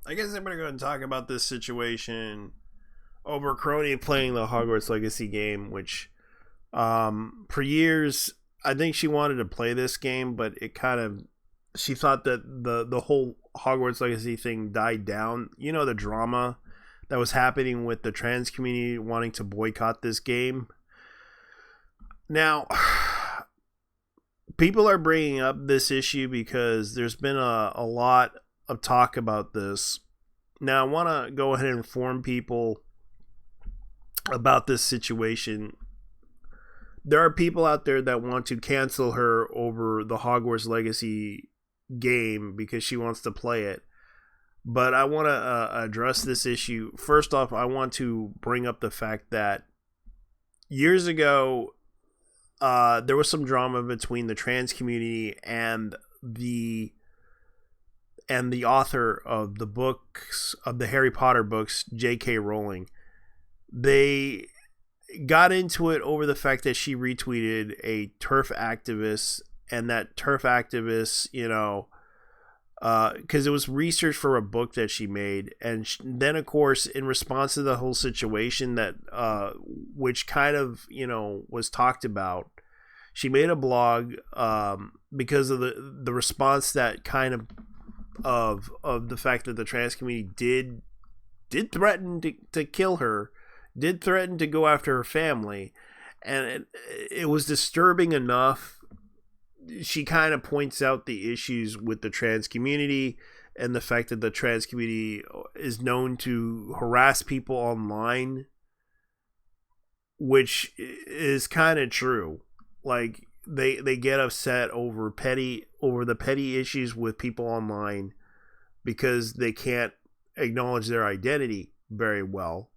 I guess I'm gonna go and talk about this situation over Korone playing the Hogwarts Legacy game, which for years I think she wanted to play this game, but it kind of she thought that the whole Hogwarts Legacy thing died down. You know, the drama that was happening with the trans community wanting to boycott this game. Now, people are bringing up this issue because there's been a lot of talk about this. Now, I want to go ahead and inform people about this situation. There are people out there that want to cancel her over the Hogwarts Legacy game because she wants to play it. But I want to address this issue. First off, I want to bring up the fact that years ago, there was some drama between the trans community and the author of the books, of the Harry Potter books, J.K. Rowling. They got into it over the fact that she retweeted a TERF activist, and that TERF activist, because it was research for a book that she made, and then of course in response to the whole situation that which kind of was talked about, she made a blog because of the response that kind of the fact that the trans community did threaten to kill her, did threaten to go after her family, and it was disturbing enough. She kind of points out the issues with the trans community and the fact that the trans community is known to harass people online, which is kind of true. Like they get upset over the petty issues with people online because they can't acknowledge their identity very well.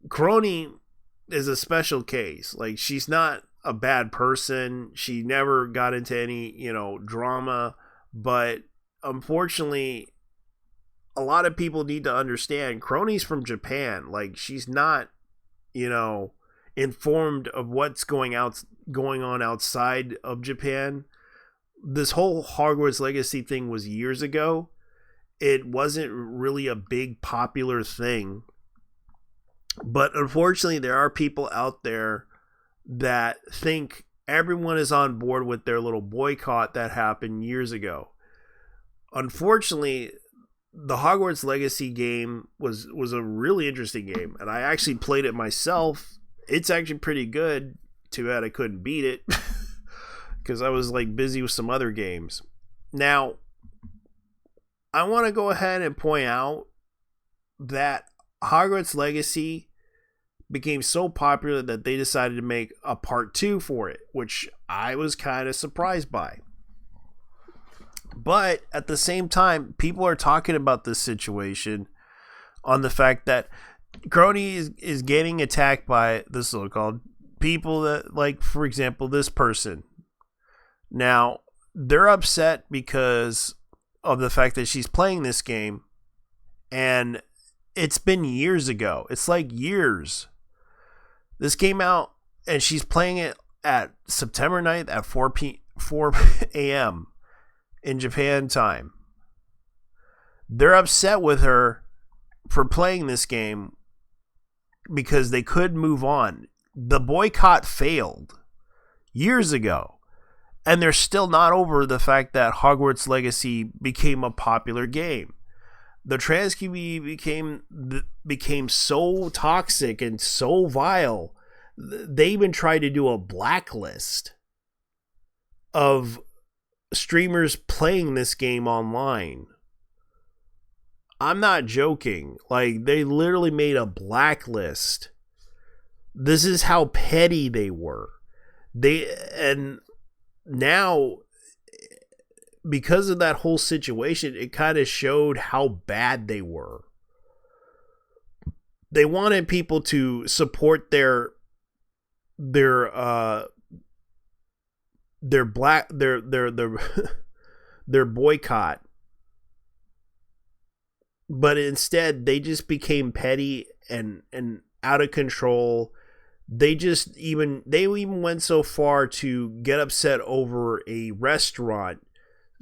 Korone is a special case. Like, she's not a bad person. She never got into any, drama, but unfortunately a lot of people need to understand Korone's from Japan. Like, she's not, informed of what's going on outside of Japan. This whole Hogwarts Legacy thing was years ago. It wasn't really a big popular thing. But unfortunately, there are people out there that think everyone is on board with their little boycott that happened years ago. Unfortunately, the Hogwarts Legacy game was a really interesting game, and I actually played it myself. It's actually pretty good. Too bad I couldn't beat it because I was busy with some other games. Now, I want to go ahead and point out that Hogwarts Legacy became so popular that they decided to make a part 2 for it, which I was kind of surprised by. But at the same time, people are talking about this situation on the fact that Korone is getting attacked by the so-called people that, for example, this person. Now, they're upset because of the fact that she's playing this game, and it's been years ago. It's years. This came out, and she's playing it at September 9th at 4 a.m. in Japan time. They're upset with her for playing this game because they could move on. The boycott failed years ago, and they're still not over the fact that Hogwarts Legacy became a popular game. The trans community became so toxic and so vile. They even tried to do a blacklist of streamers playing this game online. I'm not joking. They literally made a blacklist. This is how petty they were. And now, because of that whole situation, it kind of showed how bad they were. They wanted people to support their boycott, but instead they just became petty and out of control. They even went so far to get upset over a restaurant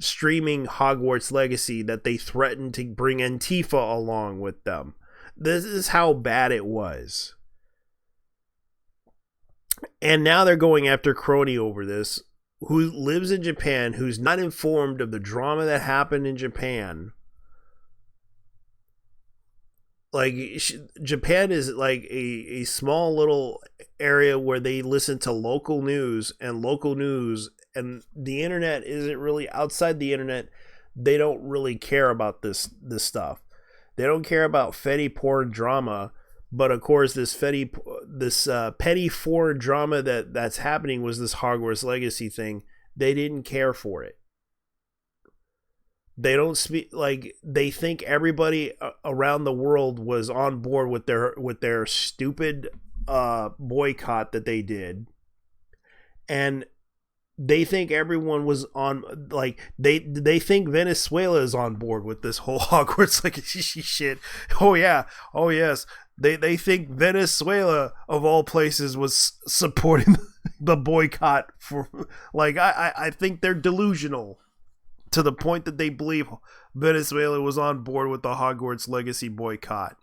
streaming Hogwarts Legacy that they threatened to bring Antifa along with them. This is how bad it was. And now they're going after Korone over this, who lives in Japan, who's not informed of the drama that happened in Japan. Like, Japan is like a small little area where they listen to local news, and the internet isn't really petty internet. They don't really care about this stuff. They don't care about petty porn drama. But of course, this petty foreign drama that's happening was this Hogwarts Legacy thing. They didn't care for it. They don't speak like they think everybody around the world was on board with their stupid boycott that they did, and they think everyone was on, like, they think Venezuela is on board with this whole Hogwarts Legacy shit. Oh yeah, oh yes. They think Venezuela, of all places, was supporting the boycott for, like, I think they're delusional to the point that they believe Venezuela was on board with the Hogwarts Legacy boycott.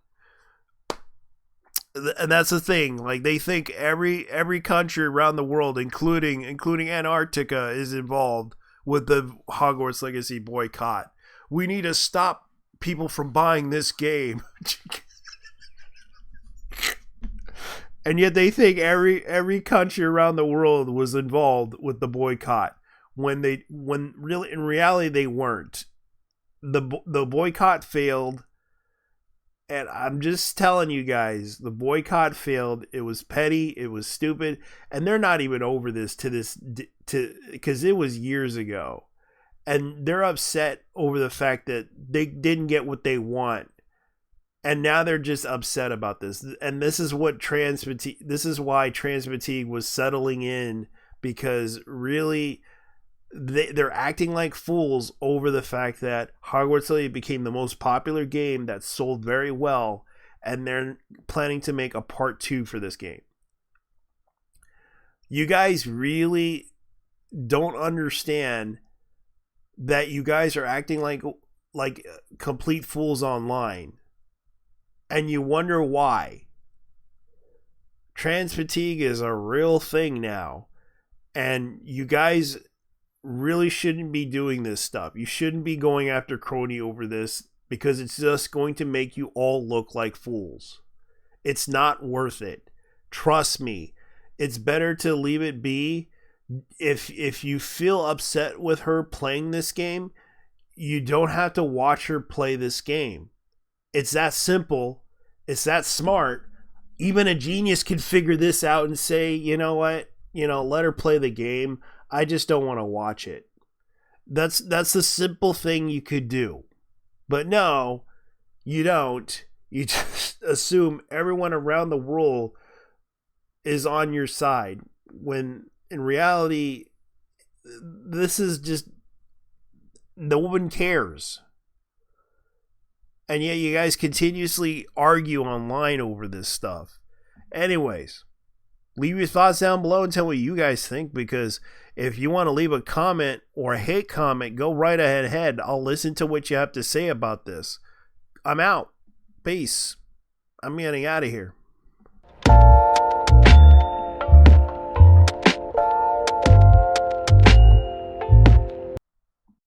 And that's the thing. Like, they think every country around the world, including Antarctica, is involved with the Hogwarts Legacy boycott. We need to stop people from buying this game. And yet they think every country around the world was involved with the boycott, when really in reality they weren't. The boycott failed, and I'm just telling you guys, the boycott failed. It was petty, it was stupid, and they're not even over this because it was years ago, and they're upset over the fact that they didn't get what they want. And now they're just upset about this. And this is why trans fatigue was settling in, because really they're acting like fools over the fact that Hogwarts Legacy became the most popular game that sold very well, and they're planning to make a part 2 for this game. You guys really don't understand that you guys are acting like complete fools online. And you wonder why. Trans fatigue is a real thing now. And you guys really shouldn't be doing this stuff. You shouldn't be going after Korone over this, because it's just going to make you all look like fools. It's not worth it. Trust me. It's better to leave it be. If you feel upset with her playing this game, you don't have to watch her play this game. It's that simple. It's that smart. Even a genius can figure this out and say, you know what? Let her play the game. I just don't want to watch it. That's the simple thing you could do. But no, you don't. You just assume everyone around the world is on your side, when in reality, this is just, no one cares. And yet you guys continuously argue online over this stuff. Anyways, leave your thoughts down below and tell me what you guys think, because if you want to leave a comment or a hate comment, go right ahead. I'll listen to what you have to say about this. I'm out. Peace. I'm getting out of here.